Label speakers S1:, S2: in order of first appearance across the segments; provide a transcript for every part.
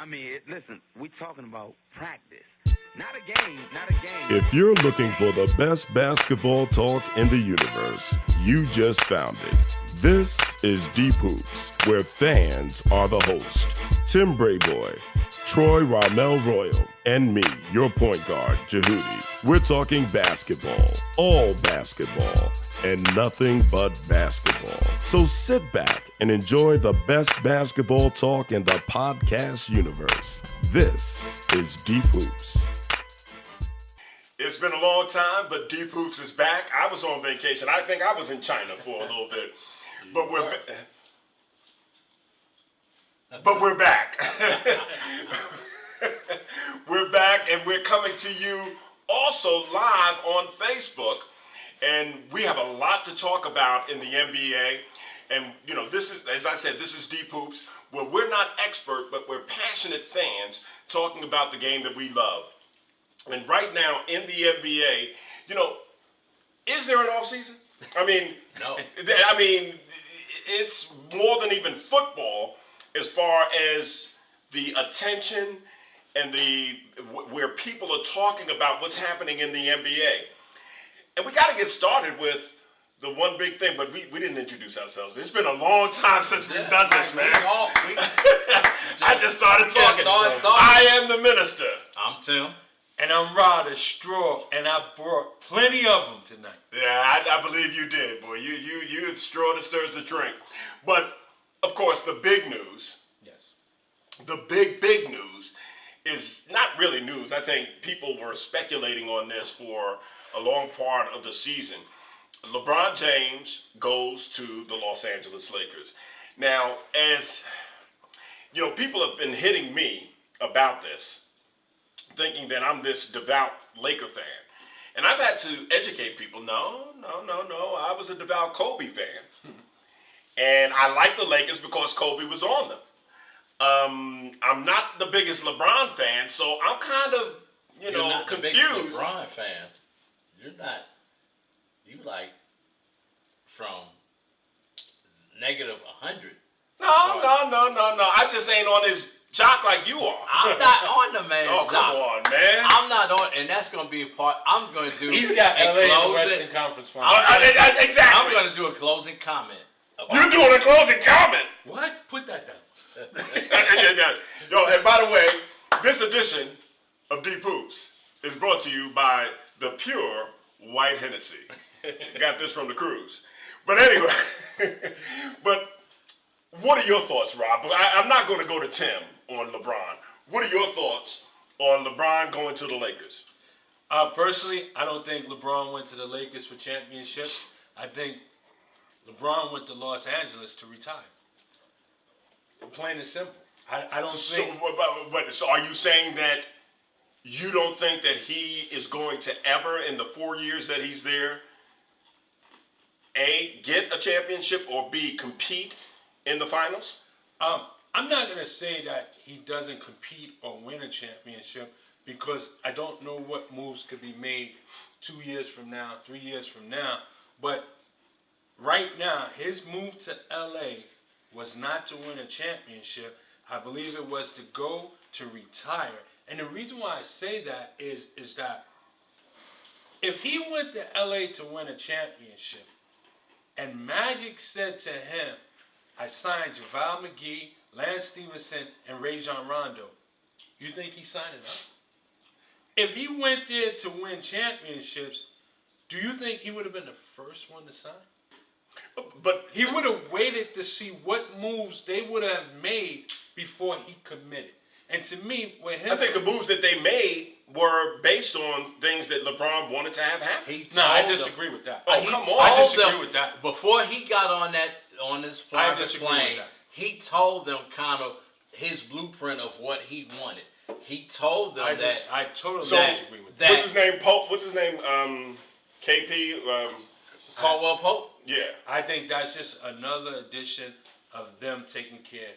S1: Listen, we talking about practice. Not a game, not a game.
S2: If you're looking for the best basketball talk in the universe, you just found it. This is Deep Hoops, where fans are the host. Tim Brayboy, Troy Ramel Royal, and me, your point guard, Jehudi. We're talking basketball, all basketball, and nothing but basketball. So sit back and enjoy the best basketball talk in the podcast universe. This is Deep Hoops.
S3: It's been a long time, but Deep Hoops is back. I was on vacation. I think I was in China for a little bit. But we're back. We're back, and we're coming to you also live on Facebook. And we have a lot to talk about in the NBA. And, you know, this is, as I said, this is Deep Hoops, where we're not expert, but we're passionate fans talking about the game that we love. And right now in the NBA, you know, is there an off season? I mean,
S4: no.
S3: I mean, it's more than even football as far as the attention and where people are talking about what's happening in the NBA. And we got to get started with the one big thing, but we didn't introduce ourselves. It's been a long time since we've done this, man. I just started talking. I am the minister.
S4: I'm Tim.
S5: And I'm Rod of Straw, and I brought plenty of them tonight.
S3: Yeah, I believe you did, boy. You straw that stirs the drink. But, of course, the big news,
S5: Yes.
S3: the big news is not really news. I think people were speculating on this for a long part of the season. LeBron James goes to the Los Angeles Lakers. Now, as, you know, people have been hitting me about this, thinking that I'm this devout Laker fan. And I've had to educate people, no. I was a devout Kobe fan. And I like the Lakers because Kobe was on them. I'm not the biggest LeBron fan, so I'm kind of,
S4: You're not
S3: confused.
S4: The biggest LeBron fan. You're not. You like from negative 100.
S3: No. I just ain't on his jock like you are.
S4: I'm not on the man's
S3: Oh, come on, man.
S4: I'm not on, and that's going to be a part. I'm going to do.
S5: He's got
S4: a
S5: LA in the
S4: closing.
S5: Western Conference Finals.
S3: Exactly.
S4: I'm going to do a closing comment.
S3: You're doing a closing comment.
S5: What? Put that down.
S3: Yo, and by the way, this edition of Deep Hoops is brought to you by the pure white Hennessy. Got this from the cruise. But anyway, but what are your thoughts, Rob? I'm not going to go to Tim on LeBron. What are your thoughts on LeBron going to the Lakers?
S5: Personally, I don't think LeBron went to the Lakers for championships. I think LeBron went to Los Angeles to retire. Plain and simple. I don't think.
S3: So are you saying that you don't think that he is going to ever, in the 4 years that he's there, A, get a championship, or B, compete in the finals?
S5: I'm not going to say that he doesn't compete or win a championship because I don't know what moves could be made 2 years from now, 3 years from now. But right now, his move to LA was not to win a championship. I believe it was to go to retire. And the reason why I say that is that if he went to LA to win a championship and Magic said to him, I signed JaVale McGee, Lance Stevenson, and Rajon Rondo, you think he signed it up? If he went there to win championships, do you think he would have been the first one to sign?
S3: But
S5: he would have waited to see what moves they would have made before he committed. And to me, with him,
S3: I think the moves that they made were based on things that LeBron wanted to have happen.
S5: I disagree with that.
S3: Oh, come on.
S5: I disagree with that.
S4: Before he got on this private plane, he told them kind of his blueprint of what he wanted. He told them
S5: I totally
S3: so,
S5: disagree with that.
S3: What's his name? Pope? What's his name? KP?
S4: Caldwell Pope?
S3: Yeah.
S5: I think that's just another addition of them taking care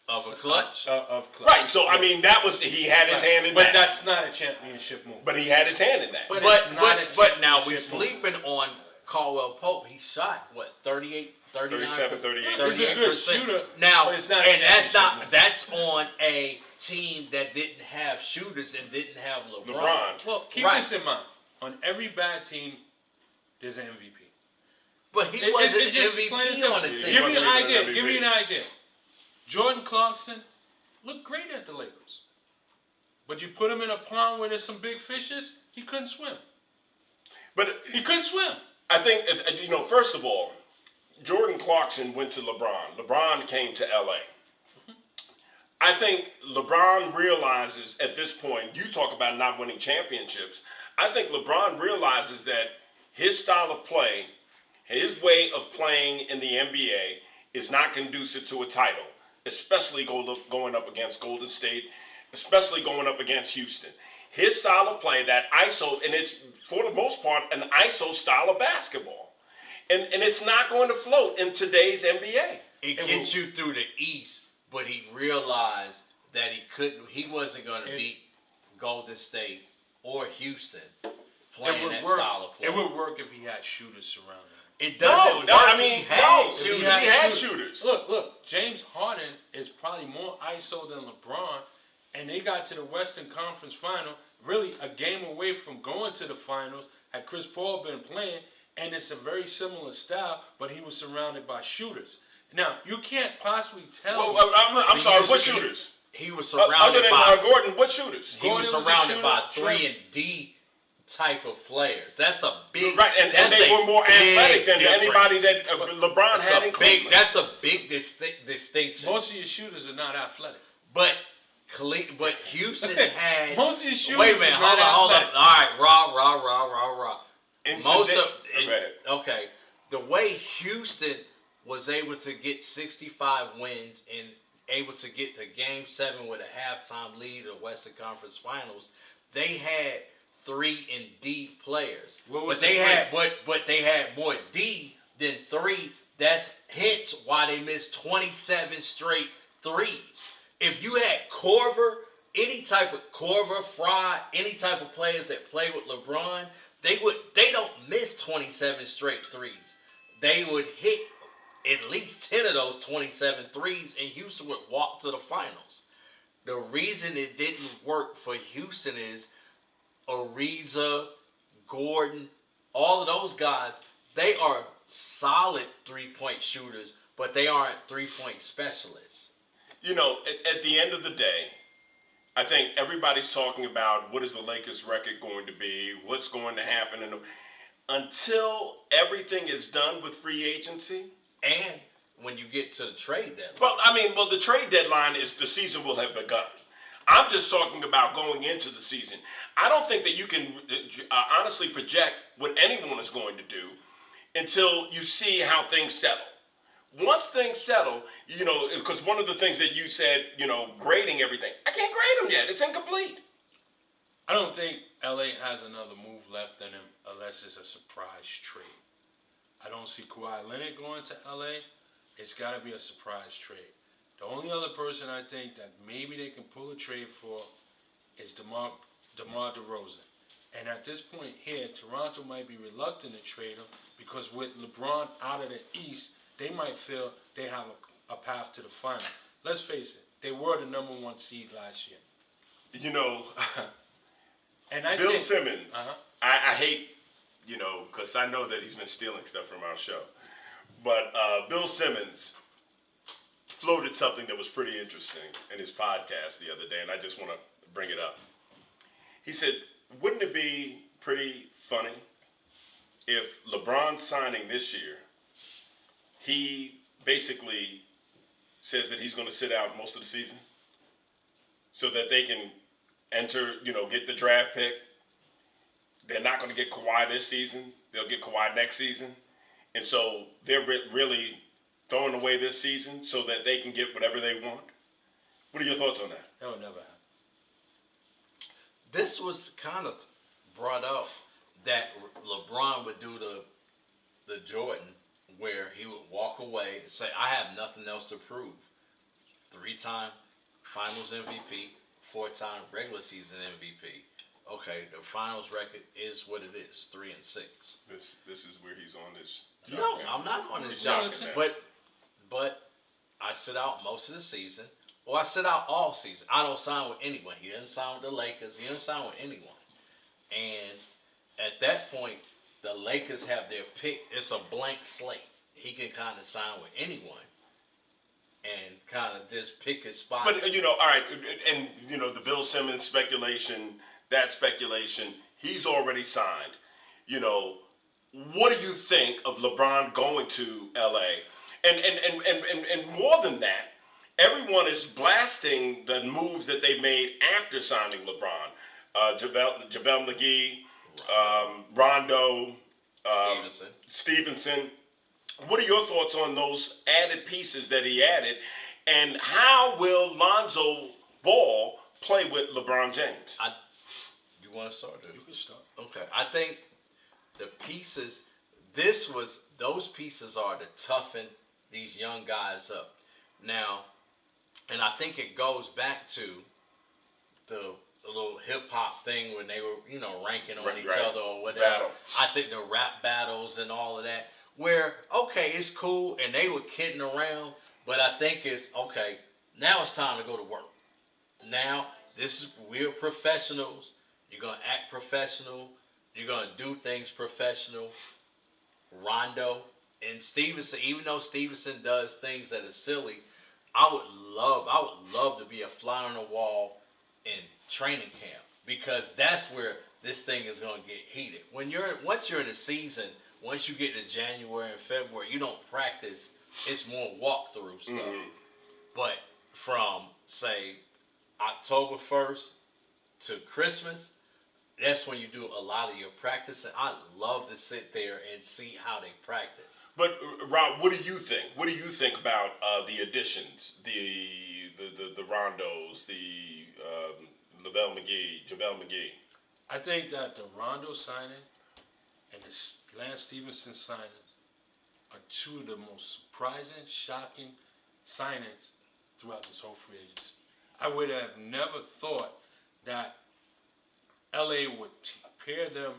S4: of a clutch.
S5: Of clutch.
S3: Right, so I mean that was he had his hand in that.
S5: But that's not a championship move.
S3: But he had his hand in that.
S4: But now we're sleeping on Caldwell Pope. He shot 38%
S3: 37, 38.
S5: He's a good shooter.
S4: Now,
S5: but it's not
S4: and that's on a team that didn't have shooters and didn't have LeBron.
S5: Well, keep this in mind. On every bad team, there's an MVP.
S4: But he wasn't an MVP on the team.
S5: Give me an idea. Jordan Clarkson looked great at the Lakers. But you put him in a pond where there's some big fishes, he couldn't swim.
S3: But
S5: he couldn't swim.
S3: I think, first of all, Jordan Clarkson went to LeBron. LeBron came to LA. I think LeBron realizes at this point, you talk about not winning championships. I think LeBron realizes that his style of play, his way of playing in the NBA is not conducive to a title, especially going up against Golden State, especially going up against Houston. His style of play, that ISO, and it's for the most part an ISO style of basketball. And it's not going to float in today's NBA.
S4: It gets you through the East, but he realized that he wasn't going to beat Golden State or Houston playing that style of play.
S5: It would work if he had shooters surrounding him.
S4: It doesn't work.
S3: He had shooters.
S5: Look, James Harden is probably more ISO than LeBron, and they got to the Western Conference Final, really a game away from going to the finals, had Chris Paul been playing, and it's a very similar style, but he was surrounded by shooters. Now, you can't possibly tell me.
S3: I'm sorry, what shooters?
S4: He was surrounded
S3: other than
S4: by
S3: Gordon, what shooters?
S4: He was surrounded by 3 and D type of players. That's a big
S3: and they were more athletic than anybody that LeBron had in Cleveland.
S4: That's a big distinction.
S5: Most of your shooters are not athletic.
S4: But Houston had
S5: most of your shooters.
S4: Wait a minute, hold up. All right, raw. Okay. The way Houston was able to get 65 wins and able to get to Game 7 with a halftime lead of the Western Conference Finals, they had 3 and D players. But they had more D than 3. That's hence why they missed 27 straight threes. If you had Korver, any type of Korver, Fry, any type of players that play with LeBron, they don't miss 27 straight threes. They would hit at least 10 of those 27 threes, and Houston would walk to the finals. The reason it didn't work for Houston is Ariza, Gordon, all of those guys, they are solid three-point shooters, but they aren't three-point specialists.
S3: At the end of the day, I think everybody's talking about what is the Lakers' record going to be, what's going to happen, until everything is done with free agency.
S4: And when you get to the trade deadline.
S3: The trade deadline is the season will have begun. I'm just talking about going into the season. I don't think that you can honestly project what anyone is going to do until you see how things settle. Once things settle, because one of the things that you said, grading everything, I can't grade them yet. It's incomplete.
S5: I don't think LA has another move left in him unless it's a surprise trade. I don't see Kawhi Leonard going to LA. It's got to be a surprise trade. The only other person I think that maybe they can pull a trade for is DeMar DeRozan. And at this point here, Toronto might be reluctant to trade him because with LeBron out of the East, they might feel they have a path to the final. Let's face it, they were the number 1 seed last year.
S3: And Bill Simmons, I hate, because I know that he's been stealing stuff from our show. But Bill Simmons floated something that was pretty interesting in his podcast the other day, and I just want to bring it up. He said, wouldn't it be pretty funny if LeBron signing this year, he basically says that he's going to sit out most of the season so that they can enter, get the draft pick. They're not going to get Kawhi this season. They'll get Kawhi next season. And so they're really throwing away this season so that they can get whatever they want. What are your thoughts on that?
S5: That would never happen.
S4: This was kind of brought up that LeBron would do the Jordan where he would walk away and say, I have nothing else to prove. 3-time Finals MVP, 4-time regular season MVP. Okay, the Finals record is what it is, 3-6.
S3: This is where he's on this
S4: No, I'm not on his job. But I sit out most of the season, or I sit out all season. I don't sign with anyone. He doesn't sign with the Lakers. He doesn't sign with anyone. And at that point, the Lakers have their pick. It's a blank slate. He can kind of sign with anyone and kind of just pick his spot.
S3: But, all right, and, the Bill Simmons speculation, that speculation, he's already signed. What do you think of LeBron going to L.A.? And more than that, everyone is blasting the moves that they made after signing LeBron. JaVale McGee, Rondo, Stevenson. What are your thoughts on those added pieces that he added? And how will Lonzo Ball play with LeBron James?
S4: You want to start?
S5: You can start.
S4: Okay. I think the pieces, those pieces are to toughen these young guys up. Now, and I think it goes back to the little hip hop thing when they were, ranking on each other or whatever.
S3: Battle.
S4: I think the rap battles and all of that, where, okay, it's cool and they were kidding around, but I think it's, okay, now it's time to go to work. Now, we're professionals. You're going to act professional. You're going to do things professional. Rondo and Stevenson, even though Stevenson does things that are silly, I would love to be a fly on the wall in training camp, because that's where this thing is going to get heated. Once you're in the season, once you get to January and February, you don't practice. It's more walkthrough stuff. Mm-hmm. But from, say, October 1st to Christmas, that's when you do a lot of your practicing. I love to sit there and see how they practice.
S3: But Rob, what do you think? What do you think about the additions, the Rondos, the JaVale McGee?
S5: I think that the Rondo signing and the Lance Stevenson signing are two of the most surprising, shocking signings throughout this whole free agency. I would have never thought that LA would pair them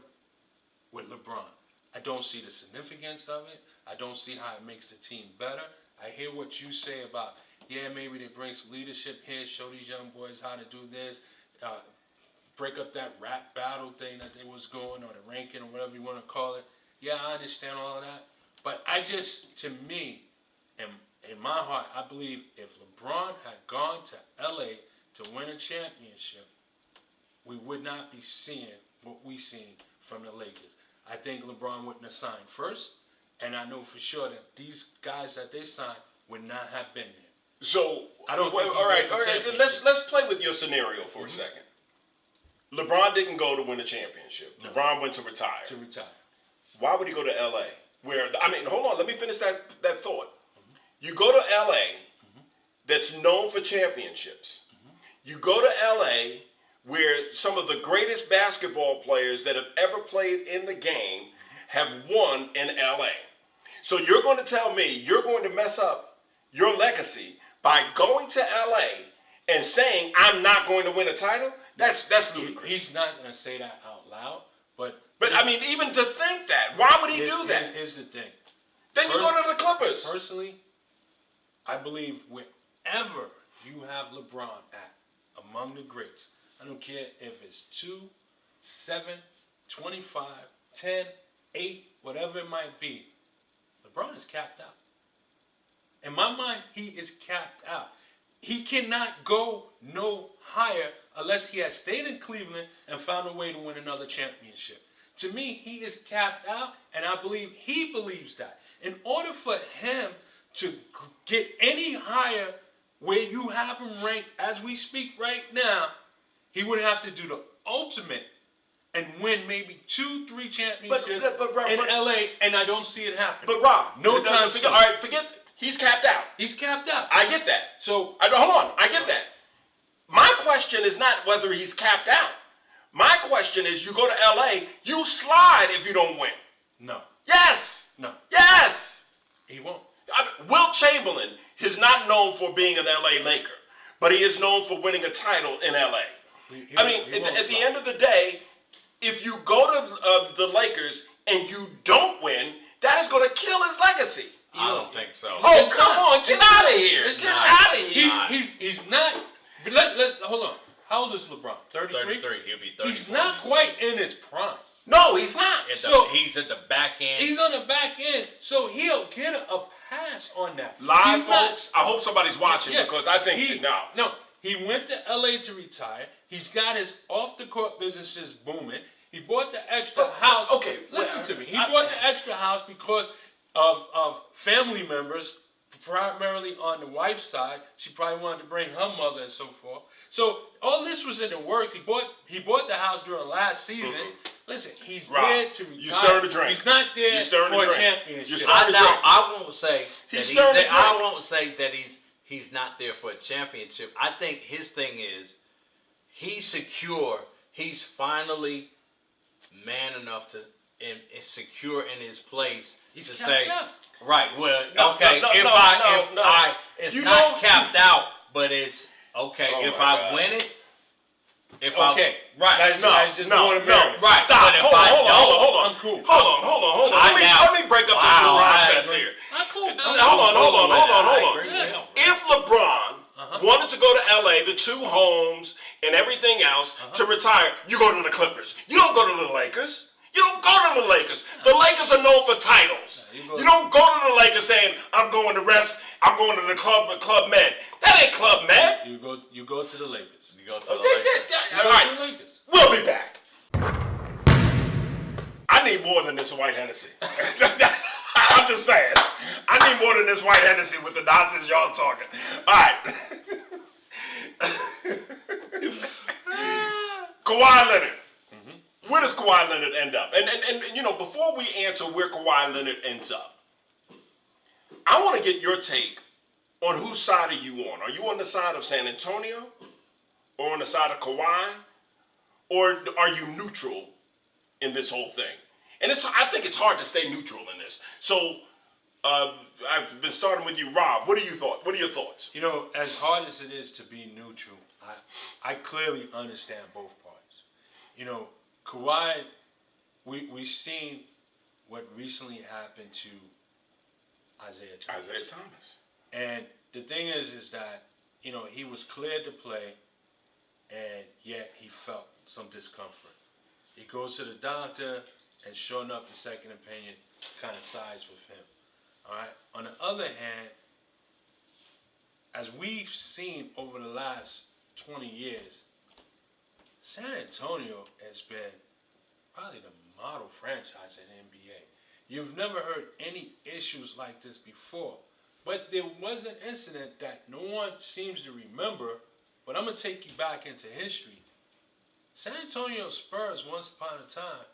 S5: with LeBron. I don't see the significance of it. I don't see how it makes the team better. I hear what you say about, maybe they bring some leadership here, show these young boys how to do this, break up that rap battle thing that they was going, or the ranking, or whatever you want to call it. Yeah, I understand all of that. But to me, in my heart, I believe if LeBron had gone to LA to win a championship, we would not be seeing what we seen from the Lakers. I think LeBron wouldn't have signed first, and I know for sure that these guys that they signed would not have been there.
S3: So
S5: I don't think
S3: all right. Let's play with your scenario for a second. LeBron didn't go to win a championship. No. LeBron went to retire. Why would he go to LA? Hold on, let me finish that thought. Mm-hmm. You go to LA that's known for championships. Mm-hmm. You go to LA where some of the greatest basketball players that have ever played in the game have won in LA. So you're going to tell me you're going to mess up your legacy by going to LA and saying, I'm not going to win a title? That's ludicrous.
S5: He's not going to say that out loud, but
S3: even to think that, why would he do that?
S5: Here's the thing.
S3: Then you go to the Clippers.
S5: Personally, I believe wherever you have LeBron at, among the greats, I don't care if it's 2, 7, 25, 10, 8, whatever it might be, LeBron is capped out. In my mind, he is capped out. He cannot go no higher unless he has stayed in Cleveland and found a way to win another championship. To me, he is capped out, and I believe he believes that. In order for him to get any higher where you have him ranked as we speak right now, he would have to do the ultimate and win maybe 2-3 championships in LA, and I don't see it happening.
S3: But Rob,
S5: no time soon.
S3: All right, forget. He's capped out.
S5: He's capped out.
S3: I get that.
S5: So
S3: hold on. I get that. My question is not whether he's capped out. My question is, you go to LA, you slide if you don't win.
S5: No.
S3: Yes.
S5: No.
S3: Yes.
S5: He won't.
S3: Wilt Chamberlain is not known for being an LA Laker, but he is known for winning a title in LA. At the end of the day, if you go to the Lakers and you don't win, that is going to kill his legacy.
S4: I don't think so.
S3: Oh, come on, get out of here. Get out of here.
S5: He's not. Hold on. How old is LeBron? 33?
S4: 33. He'll be 34.
S5: He's not quite in his prime.
S3: No, he's not.
S4: He's at the back end.
S5: He's on the back end, so he'll get a pass on that.
S3: Live, folks. I hope somebody's watching because I think
S5: No, he went to LA to retire. He's got his off-the-court businesses booming. He bought the extra house.
S3: Okay,
S5: listen to me. He bought the extra house because of family members, primarily on the wife's side. She probably wanted to bring her mother and so forth. So all this was in the works. He bought the house during last season. Mm-hmm. Listen, he's there to retire.
S3: You stirring the drink.
S5: He's not there for a championship.
S4: I won't say that he's not there for a championship. I think his thing is he's secure. He's finally man enough to and secure in his place to say, right? Well, okay. It's not capped out, but it's okay if I win it.
S5: Right. That's just going to marry.
S3: Right. Stop. Hold on.
S5: I'm cool.
S3: Hold on. Let me break up this LeBron fest here.
S5: I'm cool.
S3: Hold on. If LeBron wanted to go to LA, the two homes and everything else to retire, you go to the Clippers. You don't go to the Lakers. You don't go to the Lakers. The Lakers are known for titles. You don't go to the Lakers saying, I'm going to rest. I'm going to the Club Med. That ain't Club Med.
S5: You go to the Lakers.
S4: You go to the Lakers.
S3: All right. We'll be back. I need more than this white Hennessy. I'm just saying. I need more than this white Hennessy with the nonsense y'all talking. All right. Kawhi Leonard. Where does Kawhi Leonard end up? And you know, before we answer where Kawhi Leonard ends up, I want to get your take on whose side are you on. Are you on the side of San Antonio? Or on the side of Kawhi? Or are you neutral in this whole thing? And I think it's hard to stay neutral in this. So I've been starting with you, Rob. What are your thoughts?
S5: You know, as hard as it is to be neutral, I clearly understand both parties. You know, Kawhi, we've seen what recently happened to Isaiah Thomas. And the thing is that, you know, he was cleared to play, and yet he felt some discomfort. He goes to the doctor, and sure enough, the second opinion kind of sides with him. All right. On the other hand, as we've seen over the last 20 years, San Antonio has been probably the model franchise in the NBA. You've never heard any issues like this before. But there was an incident that no one seems to remember, but I'm going to take you back into history. San Antonio Spurs, once upon a time,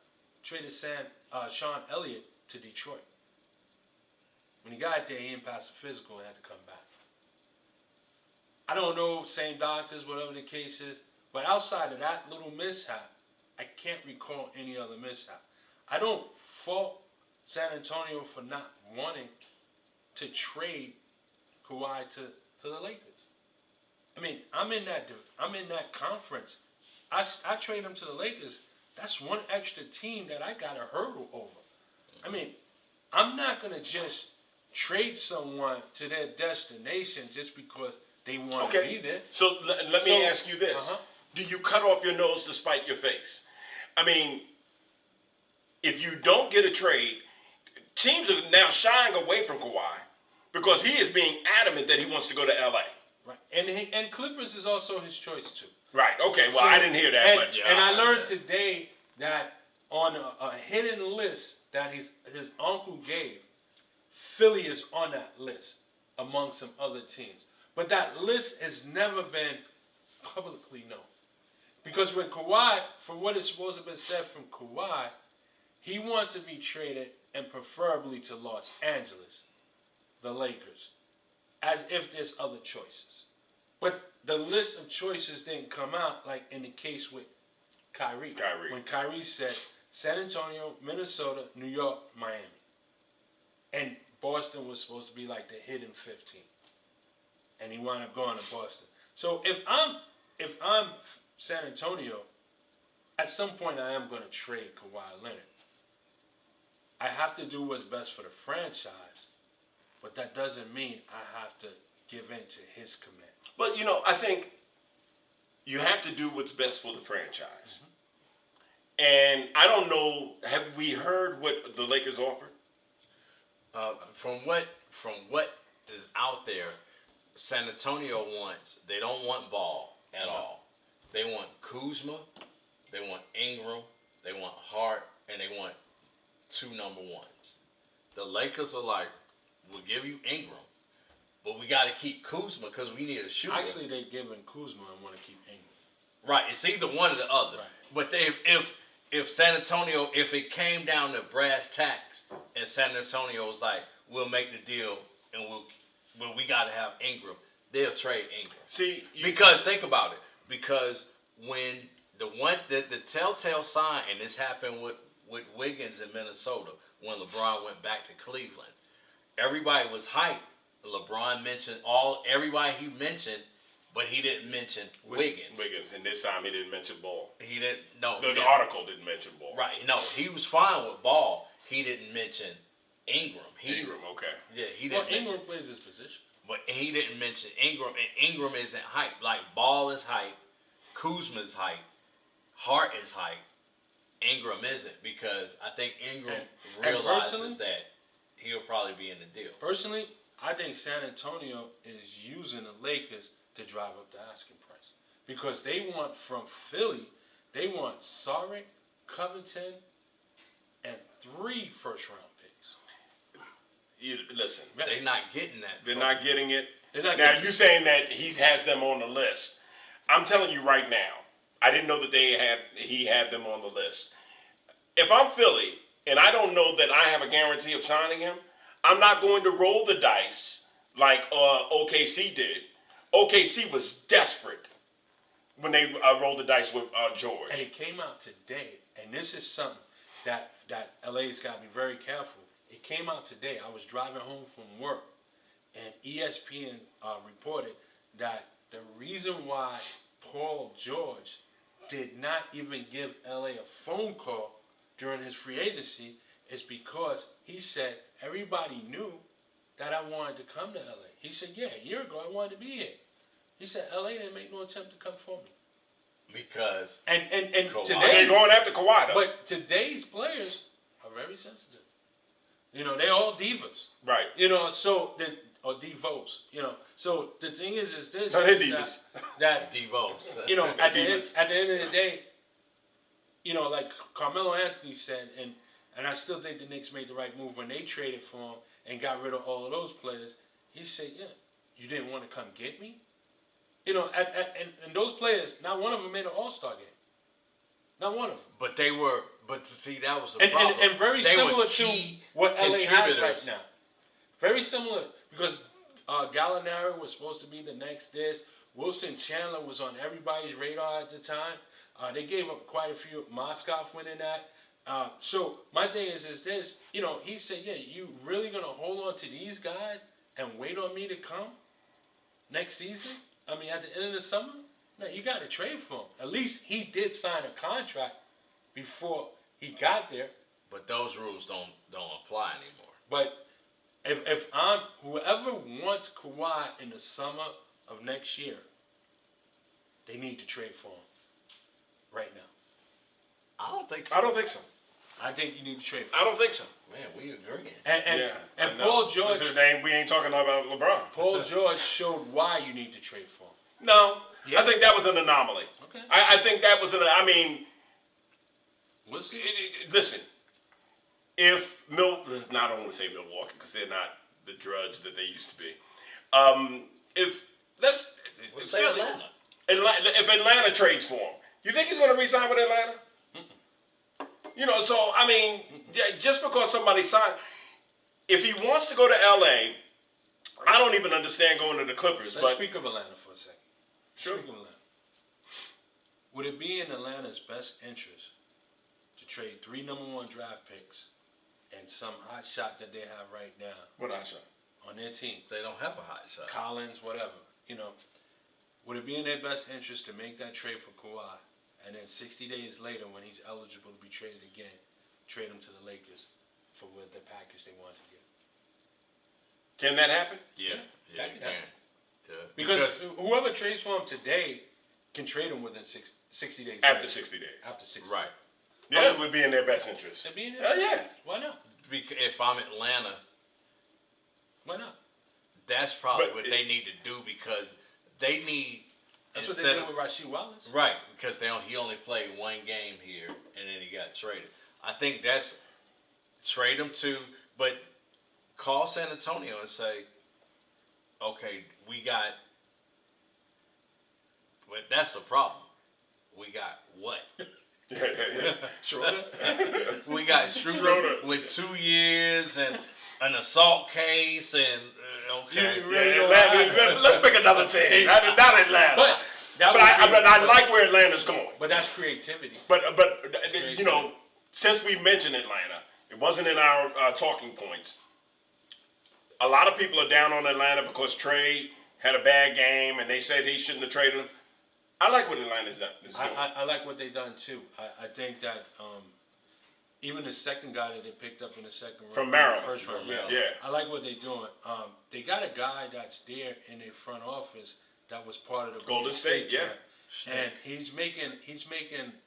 S5: traded Sean Elliott to Detroit. When he got there, he didn't pass the physical and had to come back. I don't know, same doctors, whatever the case is, but outside of that little mishap, I can't recall any other mishap. I don't fault San Antonio for not wanting to trade Kawhi to the Lakers. I mean, I'm in that conference. I trade him to the Lakers. That's one extra team that I got to hurdle over. I mean, I'm not going to just trade someone to their destination just because they want to be there.
S3: So let me ask you this. Do you cut off your nose to spite your face? I mean, if you don't get a trade, teams are now shying away from Kawhi because he is being adamant that he wants to go to LA.
S5: Right. And Clippers is also his choice too.
S3: Right. Okay. Well, I didn't hear that.
S5: And I learned today that on a hidden list that his uncle gave, Philly is on that list among some other teams. But that list has never been publicly known. Because when Kawhi, from what is supposed to have been said from Kawhi, he wants to be traded and preferably to Los Angeles, the Lakers, as if there's other choices. But the list of choices didn't come out like in the case with Kyrie. When Kyrie said San Antonio, Minnesota, New York, Miami. And Boston was supposed to be like the hidden 15. And he wound up going to Boston. So if I'm San Antonio, at some point I am going to trade Kawhi Leonard. I have to do what's best for the franchise, but that doesn't mean I have to give in to his command.
S3: But, I think you have to do what's best for the franchise. And I don't know, have we heard what the Lakers offered?
S4: From what is out there, San Antonio they don't want Ball at all. They want Kuzma, they want Ingram, they want Hart, and they want 2 number ones. The Lakers are like, we'll give you Ingram, but we got to keep Kuzma because we need a shooter.
S5: Actually, they're giving Kuzma and want to keep Ingram.
S4: Right, it's either one or the other.
S5: Right.
S4: But if San Antonio, if it came down to brass tacks, and San Antonio was like, we'll make the deal, and we got to have Ingram, they'll trade Ingram.
S3: See,
S4: Because think about it. Because when the telltale sign, and this happened with Wiggins in Minnesota when LeBron went back to Cleveland, everybody was hyped. LeBron mentioned everybody he mentioned, but he didn't mention Wiggins.
S3: And this time he didn't mention Ball.
S4: He didn't. No,
S3: The article didn't mention Ball.
S4: right. No, he was fine with Ball. He didn't mention Ingram.
S3: Ingram, okay.
S4: Yeah, he didn't mention.
S5: Ingram plays his position.
S4: But he didn't mention Ingram, and Ingram isn't hype. Like, Ball is hype, Kuzma's hype, Hart is hype, Ingram isn't, because I think Ingram realizes that he'll probably be in the deal.
S5: Personally, I think San Antonio is using the Lakers to drive up the asking price. Because they want from Philly, they want Saric, Covington, and 3 first-round picks.
S3: Listen,
S4: They're not getting that.
S3: they're not getting it.
S5: They're not
S3: Now,
S5: getting
S3: you're saying that he has them on the list. I'm telling you right now, I didn't know that he had them on the list. If I'm Philly and I don't know that I have a guarantee of signing him, I'm not going to roll the dice like OKC did. OKC was desperate when they rolled the dice with George.
S5: And it came out today, and this is something that LA's got to be very careful. It came out today. I was driving home from work, and ESPN reported that the reason why Paul George did not even give LA a phone call during his free agency is because he said everybody knew that I wanted to come to LA. He said, yeah, a year ago I wanted to be here. He said LA didn't make no attempt to come for me.
S4: Because
S5: And
S4: Kawhi.
S3: They're
S5: today,
S3: going after Kawhi, though.
S5: but today's players are very sensitive. They're all divas.
S3: Right.
S5: Or divos. So the thing is this.
S3: No, they're
S5: is
S3: divas.
S5: that
S4: Devos.
S5: at the end of the day, like Carmelo Anthony said, and I still think the Knicks made the right move when they traded for him and got rid of all of those players. He said, yeah, you didn't want to come get me? And those players, not one of them made an All-Star game. Not one of them.
S4: But to see, that was a
S5: And
S4: problem.
S5: very
S4: They were
S5: similar to
S4: key
S5: what LA has
S4: contributors.
S5: right now. Very similar, because Gallinari was supposed to be the next this. Wilson Chandler was on everybody's radar at the time. They gave up quite a few. Moskoff winning that. So my thing is this. He said, yeah, you really going to hold on to these guys and wait on me to come next season? I mean, at the end of the summer? No, you got to trade for him. At least he did sign a contract before he got there.
S4: But those rules don't apply anymore.
S5: But if I'm whoever wants Kawhi in the summer of next year, they need to trade for him right now.
S4: I don't think so.
S3: I don't think so.
S5: I think you need to trade for
S3: I
S5: him.
S3: don't think so.
S4: Man, we agreeing.
S5: And
S3: I know.
S5: Paul George,
S3: We ain't talking about LeBron.
S5: Paul George showed why you need to trade for him.
S3: No,
S5: Yeah.
S3: I think that was an anomaly.
S5: Okay.
S3: I think that was
S5: We'll see.
S3: listen, if not, I don't want to say Milwaukee because they're not the drudge that they used to be.
S4: Let's say Atlanta.
S3: If Atlanta trades for him, you think he's going to re-sign with Atlanta? Just because somebody signed, if he wants to go to LA, I don't even understand going to the Clippers.
S5: Let's
S3: but
S5: speak of Atlanta for a second.
S3: Sure.
S5: Speak of Atlanta. Would it be in Atlanta's best interest to trade 3 number 1 draft picks and some hot shot that they have right now
S3: what I said.
S5: on their team?
S4: They don't have a hot shot.
S5: Collins, whatever. Would it be in their best interest to make that trade for Kawhi, and then 60 days later, when he's eligible to be traded again, trade him to the Lakers for what the package they wanted to get.
S3: Can that happen?
S4: Yeah,
S5: that
S4: you
S5: can
S4: can.
S5: happen.
S4: Yeah.
S5: Because whoever trades for him today can trade him within 60 days.
S3: After 60 days.
S5: After 60
S4: right.
S5: days.
S3: Yeah, it would be in their best interest.
S5: It'd be in
S3: Yeah, yeah.
S5: Why not?
S4: Because if I'm Atlanta,
S5: Why not?
S4: that's probably
S3: But
S4: what they need to do because they need
S5: That's what they
S4: instead
S5: did
S4: of
S5: with Rasheed Wallace.
S4: right because he only played one game here and then he got traded. I think that's trade him to, but call San Antonio and say, okay, we got, but that's the problem. We got what?
S5: Schroeder.
S4: We got Schroeder
S3: Schroeder.
S4: with 2 years and an assault case and okay.
S5: You really don't
S3: Atlanta, let's pick another team. Not Atlanta.
S5: But that
S3: But
S5: was
S3: I like where Atlanta's going.
S5: But that's creativity.
S3: But you know, since we mentioned Atlanta, it wasn't in our talking points. A lot of people are down on Atlanta because Trey had a bad game and they said he shouldn't have traded him. I like what Atlanta's doing.
S5: I like what they done too. I think that even the second guy that they picked up in the second round,
S3: From Maryland.
S5: first round,
S3: Yeah.
S5: I like what they're doing. They got a guy that's there in their front office that was part of the
S3: Golden State, yeah.
S5: draft. And he's making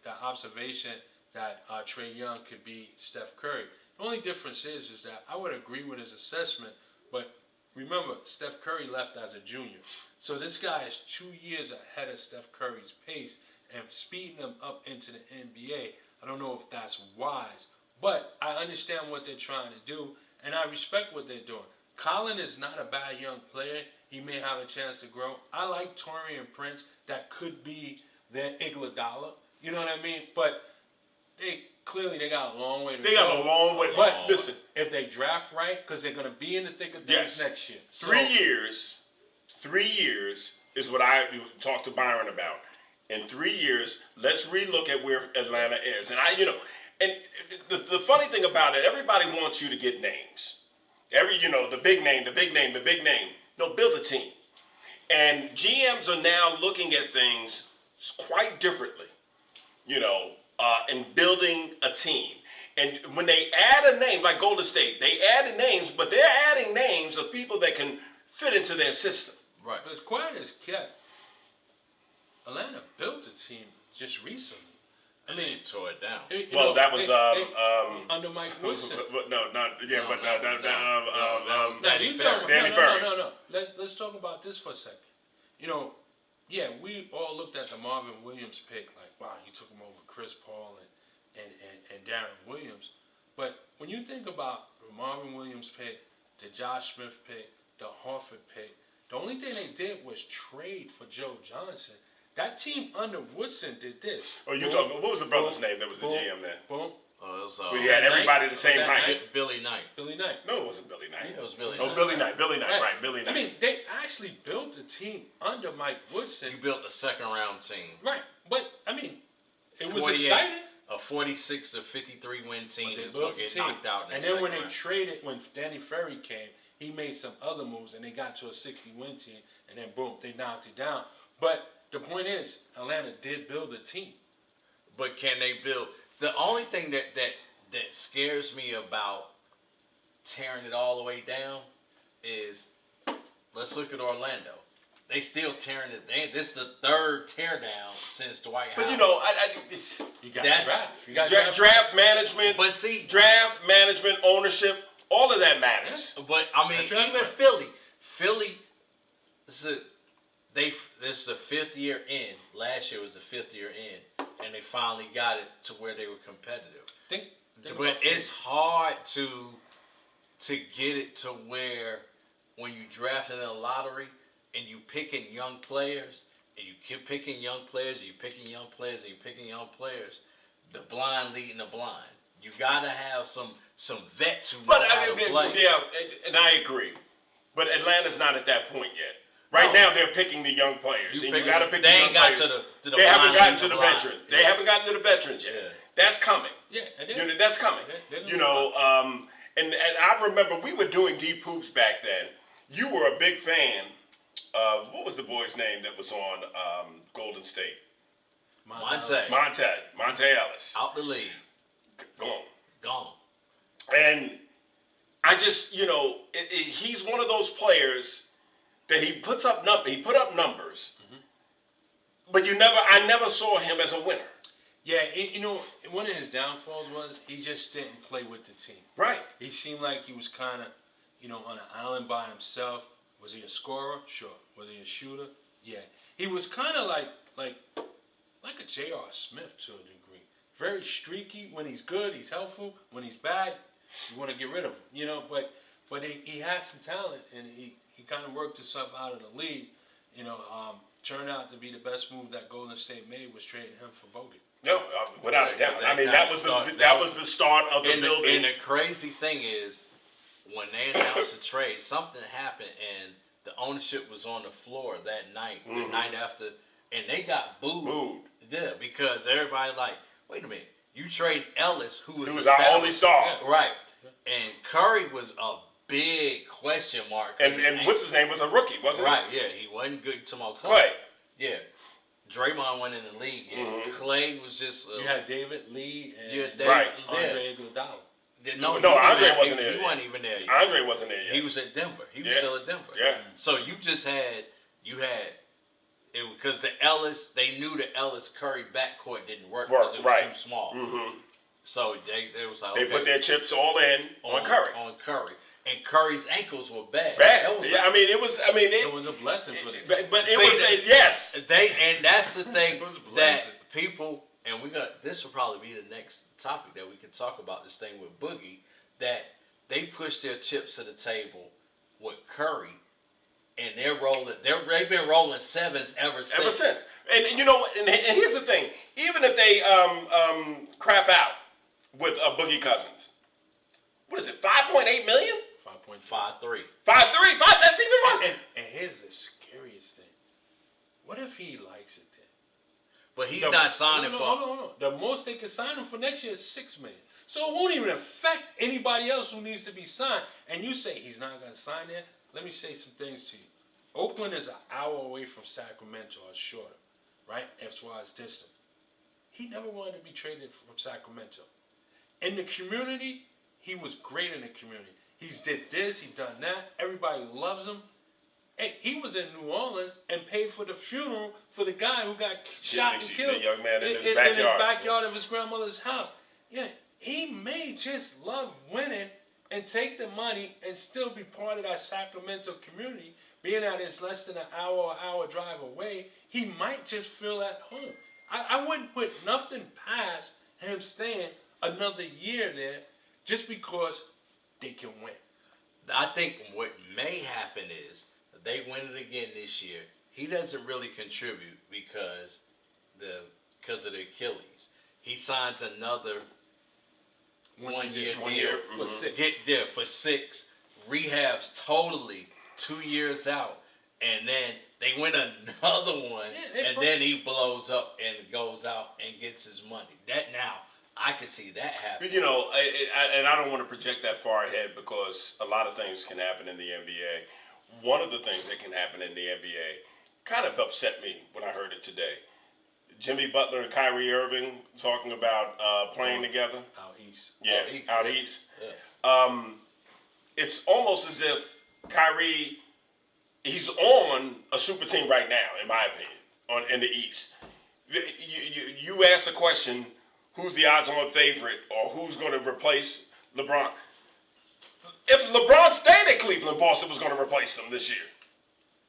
S5: the observation that Trae Young could be Steph Curry. The only difference is that I would agree with his assessment, but remember, Steph Curry left as a junior. So this guy is 2 years ahead of Steph Curry's pace and speeding him up into the NBA. I don't know if that's wise, but I understand what they're trying to do, and I respect what they're doing. Colin is not a bad young player. He may have a chance to grow. I like Taurean Prince. That could be their Iguodala. You know what I mean? But they got a long way to go.
S3: They got a long way.
S5: But
S3: listen,
S5: if they draft right, because they're going to be in the thick of things next year. So,
S3: 3 years. 3 years is what I talked to Byron about. In 3 years, let's relook at where Atlanta is. And and the funny thing about it, everybody wants you to get names. The big name. No, build a team. And GMs are now looking at things quite differently, and building a team. And when they add a name, like Golden State, they added names, but they're adding names of people that can fit into their system.
S4: Right.
S5: But as quiet as kept, Atlanta built a team just recently. I mean,
S4: tore it down.
S3: That was
S5: under Mike Woodson.
S4: Danny Ferry.
S3: Danny Ferry.
S5: No. Let's talk about this for a second. We all looked at the Marvin Williams pick like, wow, you took him over Chris Paul and Darren Williams. But when you think about the Marvin Williams pick, the Josh Smith pick, the Horford pick, the only thing they did was trade for Joe Johnson. That team under Woodson did this.
S3: Oh, what was the brother's name that was the GM then?
S5: Boom.
S4: Oh, it was,
S3: We had everybody the same height.
S5: Knight?
S4: Billy Knight.
S5: Billy Knight.
S3: No, it wasn't Billy Knight.
S4: Yeah, it was Billy
S3: Oh,
S4: Knight.
S3: Billy Knight, right, Billy Knight.
S5: I mean, they actually built a team under Mike Woodson.
S4: You built a second round team.
S5: Right, but I mean, it was
S4: 48
S5: exciting.
S4: A 46 to 53 win team
S5: But they
S4: is going
S5: built
S4: to
S5: a
S4: get
S5: team.
S4: knocked out in the
S5: And then when
S4: second
S5: they
S4: round.
S5: traded, when Danny Ferry came, he made some other moves, and they got to a 60-win team, and then boom, they knocked it down. But the point is, Atlanta did build a team.
S4: But can they build? The only thing that scares me about tearing it all the way down is, let's look at Orlando. They still tearing it. This is the third teardown since Dwight Howard.
S3: But
S5: You got
S4: That's-
S5: draft. You got
S3: draft management,
S4: But see,
S3: draft management, ownership, all of that matters.
S4: but I mean,
S5: That's right.
S4: even Philly, this is the fifth year in. Last year was the fifth year in, and they finally got it to where they were competitive.
S5: Think
S4: But
S5: about
S4: it's hard to get it to where when you draft in a lottery and you picking young players and you keep picking young players, and you picking young players, and you picking young players, the blind leading the blind. You gotta have some vets who know
S3: But
S4: how to play.
S3: and I agree. But Atlanta's not at that point yet. Right now, they're picking the young players, and you got to pick the young players.
S4: To the
S3: They haven't
S4: blind
S3: gotten to
S4: leading
S3: the
S4: blind.
S3: veterans.
S4: Yeah.
S3: They haven't gotten to the veterans yet.
S4: Yeah.
S3: That's coming.
S5: Yeah, and
S3: That's coming. And I remember we were doing Deep Hoops back then. You were a big fan of, what was the boy's name that was on Golden State?
S4: Monte
S3: Monte Ellis.
S4: out the league,
S3: Gone.
S4: gone.
S3: And I just, he's one of those players that he put up numbers, but I never saw him as a winner.
S5: Yeah, one of his downfalls was he just didn't play with the team.
S3: Right.
S5: He seemed like he was kind of, on an island by himself. Was he a scorer? Sure. Was he a shooter? Yeah. He was kind of like a J.R. Smith to a degree. Very streaky. When he's good, he's helpful. When he's bad, you want to get rid of him. But he had some talent, and he kind of worked himself out of the league. Turned out to be the best move that Golden State made was trading him for Bogut.
S3: No, without a doubt. I mean, that was the start of the building.
S4: And the crazy thing is, when they announced the trade, something happened, and the ownership was on the floor that night, the night after, and they got booed. Yeah, because everybody wait a minute, you trade Ellis, who was
S3: our only star,
S4: right? And Curry was a big question mark.
S3: And what's his name was a rookie, wasn't he?
S4: Right, yeah, he wasn't good. To
S3: Clay.
S4: Yeah. Draymond went in the league. Yeah. Clay was just...
S5: you had David Lee and
S3: Andre
S5: Iguodala.
S3: No, Andre wasn't there.
S4: He wasn't even there yet.
S3: Andre wasn't there yet.
S4: He was at Denver. He was still at Denver.
S3: Yeah.
S4: So you had because they knew the Ellis-Curry backcourt didn't work because it was too small. Mm-hmm. So they was like,
S3: they put their chips all in on Curry.
S4: On Curry. And Curry's ankles were bad.
S5: It was a blessing for them.
S3: But it was yes.
S4: And that's the thing that people, and this will probably be the next topic that we can talk about, this thing with Boogie, that they push their chips to the table with Curry, and they've been rolling sevens ever since.
S3: And and here's the thing, even if they crap out with Boogie Cousins, what is it, $5.8 million?
S4: 5.53.
S3: 5.3. That's even more.
S5: And here's the scariest thing. What if he likes it then?
S4: But he's not signing for.
S5: No. The most they can sign him for next year is $6 million. So it won't even affect anybody else who needs to be signed. And you say he's not going to sign there. Let me say some things to you. Oakland is an hour away from Sacramento, or shorter, right? As far as distance. He never wanted to be traded from Sacramento. In the community, he was great in the community. He's did this, he done that. Everybody loves him. Hey, he was in New Orleans and paid for the funeral for the guy who got shot and killed
S3: the young man in his
S5: backyard of his grandmother's house. Yeah, he may just love winning and take the money and still be part of that Sacramento community. Being that it's less than an hour drive away, he might just feel at home. I wouldn't put nothing past him staying another year there just because they can win.
S4: I think what may happen is they win it again this year. He doesn't really contribute because of the Achilles. He signs another 1 year deal
S5: for six.
S4: For 6. Rehabs totally 2 years out, and then they win another one, and then he blows up and goes out and gets his money. That now. I can see that happen.
S3: And I don't want to project that far ahead because a lot of things can happen in the NBA. One of the things that can happen in the NBA kind of upset me when I heard it today. Jimmy Butler and Kyrie Irving talking about playing together.
S5: Out east.
S3: Yeah, out east. Yeah. It's almost as if Kyrie, he's on a super team right now, in my opinion, in the East. You asked the question, who's the odds-on favorite or who's going to replace LeBron? If LeBron stayed at Cleveland, Boston was going to replace them this year.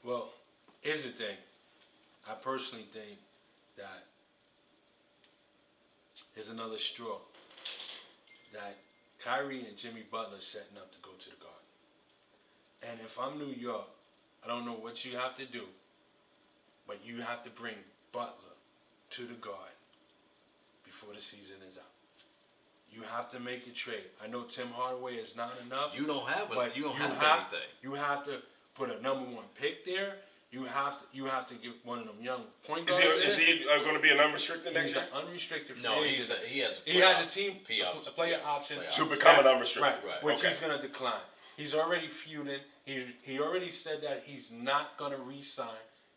S5: Well, here's the thing. I personally think that here's another straw. That Kyrie and Jimmy Butler setting up to go to the Garden. And if I'm New York, I don't know what you have to do, but you have to bring Butler to the Garden before the season is out. You have to make a trade. I know Tim Hardaway is not enough.
S4: You don't have anything.
S5: You have to put a number 1 pick there. You have to get one of them young point guards.
S3: Is he going to be an unrestricted next year?
S5: He's an unrestricted free
S4: No,
S5: agent.
S4: he has
S5: a team player option
S3: to become an unrestricted.
S5: Right. Which he's going to decline. He's already feuding. He already said that he's not going to re-sign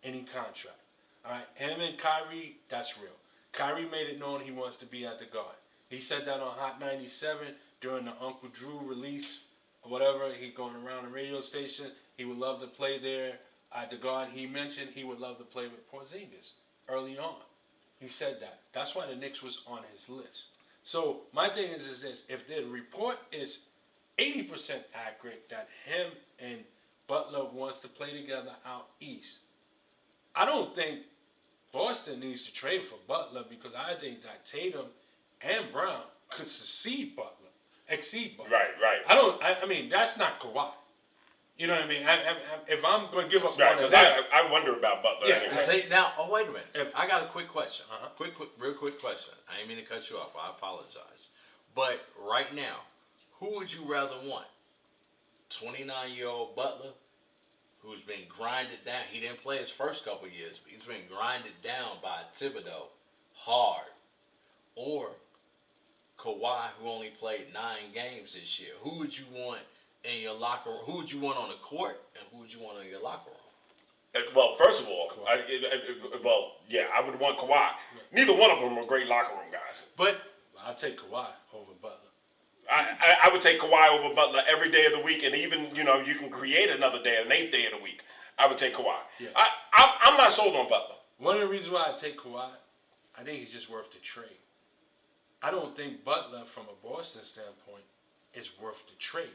S5: any contract. All right, him and Kyrie, that's real. Kyrie made it known he wants to be at the Garden. He said that on Hot 97 during the Uncle Drew release or whatever, he going around the radio station. He would love to play there at the Garden. He mentioned he would love to play with Porzingis early on. He said that. That's why the Knicks was on his list. So my thing is this: if the report is 80% accurate that him and Butler wants to play together out east, I don't think Boston needs to trade for Butler, because I think that Tatum and Brown could exceed Butler.
S3: Right.
S5: I mean, that's not Kawhi. You know what I mean? If I'm going to give up
S3: Right,
S5: one
S3: because
S5: of them,
S3: I wonder about Butler
S5: Yeah,
S3: anyway.
S4: Now, wait a minute.
S5: If-
S4: I got a quick question.
S5: Uh-huh.
S4: Real quick question. I didn't mean to cut you off. I apologize. But right now, who would you rather want? 29-year-old Butler, who's been grinded down. He didn't play his first couple years, but he's been grinded down by Thibodeau hard. Or Kawhi, who only played 9 games this year. Who would you want in your locker room? Who would you want on the court, and who would you want in your locker room?
S3: Well, first of all, I would want Kawhi. Neither one of them are great locker room guys.
S4: But
S5: I'll take Kawhi over Butler.
S3: I would take Kawhi over Butler every day of the week, and even, you can create another day, an 8th day of the week. I would take Kawhi.
S5: Yeah.
S3: I'm not sold on Butler.
S5: One of the reasons why I take Kawhi, I think he's just worth the trade. I don't think Butler, from a Boston standpoint, is worth the trade.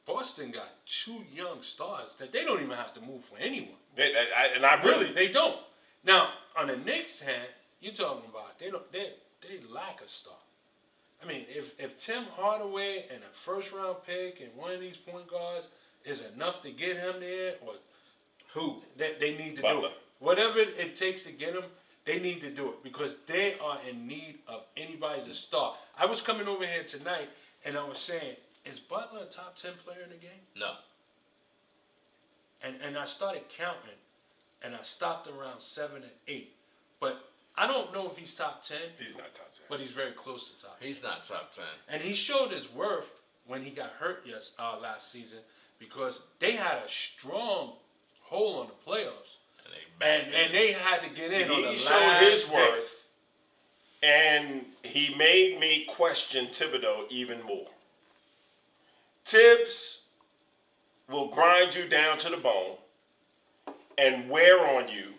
S5: Boston got 2 young stars that they don't even have to move for anyone. They don't. Now, on the Knicks' hand, you're talking about they lack a star. I mean, if Tim Hardaway and a first-round pick and one of these point guards is enough to get him there, or
S4: who?
S5: they need to
S3: Butler.
S5: do it. Whatever it takes to get him, they need to do it, because they are in need of anybody's a star. I was coming over here tonight and I was saying, is Butler a top 10 player in the game?
S4: No.
S5: And I started counting, and I stopped around 7 and 8. But I don't know if he's top 10.
S3: He's not top 10.
S5: But he's very close to top 10.
S4: He's not top 10.
S5: And he showed his worth when he got hurt last season, because they had a strong hole on the playoffs. And they had to get in on the
S3: He
S5: last
S3: showed his
S5: day.
S3: worth, and he made me question Thibodeau even more. Tibbs will grind you down to the bone and wear on you.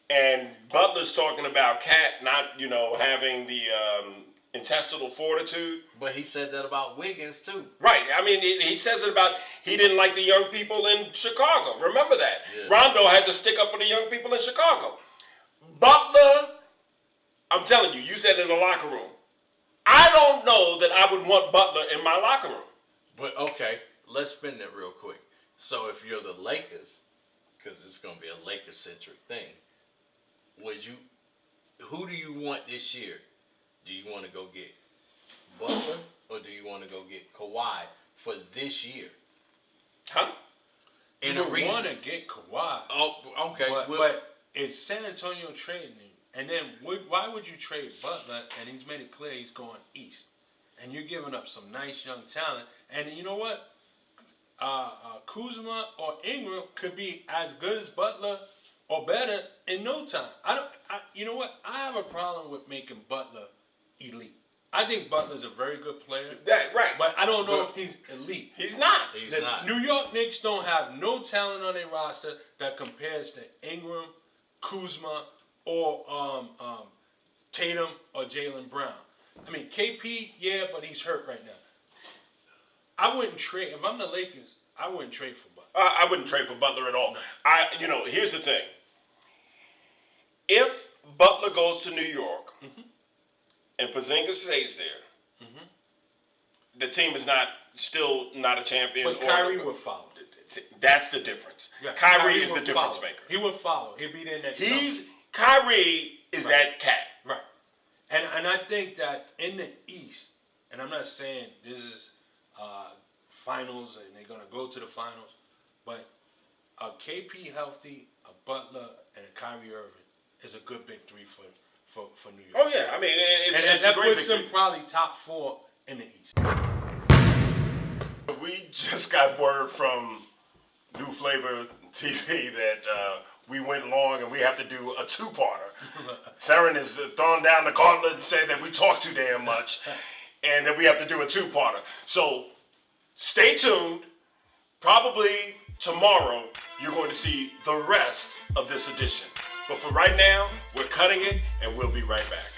S3: And Butler's talking about Cat not, having the intestinal fortitude.
S4: But he said that about Wiggins, too.
S3: Right. I mean, he says it about he didn't like the young people in Chicago. Remember that.
S4: Yeah.
S3: Rondo had to stick up for the young people in Chicago. Butler, I'm telling you, you said in the locker room. I don't know that I would want Butler in my locker room.
S4: But, okay, let's spin that real quick. So if you're the Lakers, because it's going to be a Lakers-centric thing, who do you want this year? Do you want to go get Butler, or do you want to go get Kawhi for this year?
S3: Huh?
S5: You would want to get Kawhi.
S4: Oh, okay.
S5: But it's San Antonio trading him. And then why would you trade Butler, and he's made it clear he's going east? And you're giving up some nice young talent. And you know what? Kuzma or Ingram could be as good as Butler or better in no time. You know what? I have a problem with making Butler elite. I think Butler's a very good player.
S3: Right.
S5: But I don't know if he's elite.
S3: He's not.
S4: He's not.
S5: New York Knicks don't have no talent on their roster that compares to Ingram, Kuzma, or Tatum or Jaylen Brown. I mean, KP, yeah, but he's hurt right now. I wouldn't trade. If I'm the Lakers, I wouldn't trade for Butler.
S3: I wouldn't trade for Butler at all. Here's the thing. If Butler goes to New York and Porzingis stays there, the team is still not a champion.
S5: But Kyrie would follow.
S3: That's the difference.
S5: Yeah,
S3: Kyrie is the
S5: would
S3: difference
S5: follow.
S3: maker.
S5: He would follow. He'd be there next summer.
S3: Kyrie is that cat.
S5: Right. And I think that in the East, and I'm not saying this is finals and they're going to go to the finals, but a KP healthy, a Butler, and a Kyrie Irving is a good big three for New York.
S3: Oh, yeah. I mean, it's
S5: that
S3: a great
S5: puts
S3: big
S5: them
S3: three.
S5: probably top 4 in the East.
S3: We just got word from New Flavor TV that we went long and we have to do a 2-parter. Theron has thrown down the gauntlet and said that we talk too damn much. and then we have to do a two-parter. So stay tuned. Probably tomorrow, you're going to see the rest of this edition. But for right now, we're cutting it, and we'll be right back.